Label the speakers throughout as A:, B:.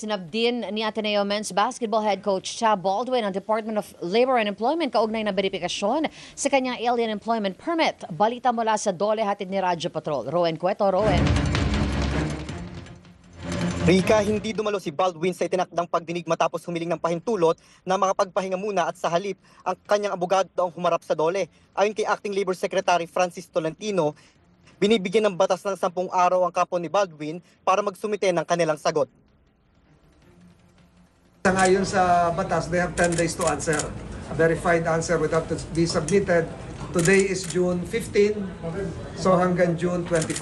A: Sinabdin ni Ateneo Men's Basketball Head Coach Cha Baldwin ang Department of Labor and Employment kaugnay na verifikasyon sa kanyang alien employment permit. Balita mula sa Dole, hatid ni Radyo Patrol. Rowen Cueto, Rowen.
B: Rika, hindi dumalo si Baldwin sa itinakdang pagdinig matapos humiling ng pahintulot na makapagpahinga muna at sa halip ang kanyang abogado ang humarap sa Dole. Ayon kay Acting Labor Secretary Francis Tolentino, binibigyan ng batas ng 10 araw ang kampo ni Baldwin para magsumite ng kanilang sagot.
C: Ngayon sa batas, they have 10 days to answer. A verified answer would have to be submitted. Today is June 15, so hanggang June 25,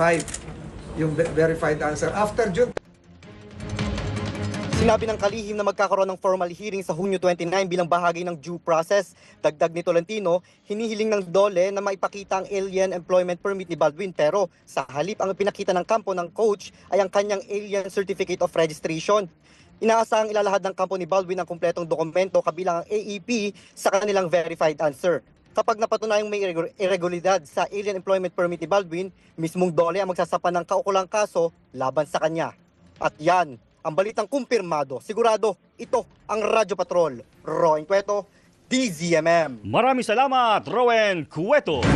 C: yung verified answer. After June
B: Sinabi ng kalihim na magkakaroon ng formal hearing sa Hunyo 29 bilang bahagi ng due process. Dagdag ni Tolentino, hinihiling ng Dole na maipakita ang alien employment permit ni Baldwin, pero sa halip ang pinakita ng kampo ng coach ay ang kanyang alien certificate of registration. Inaasahang ilalahad ng kampo ni Baldwin ang kumpletong dokumento kabilang ang AEP sa kanilang verified answer. Kapag napatunayang may irregularidad sa alien employment permit ni Baldwin, mismong Dole ang magsasampa ng kaukulang kaso laban sa kanya. At yan, ang balitang kumpirmado. Sigurado, ito ang Radyo Patrol. Rowen Cueto, DZMM.
D: Maraming salamat, Rowen Cueto.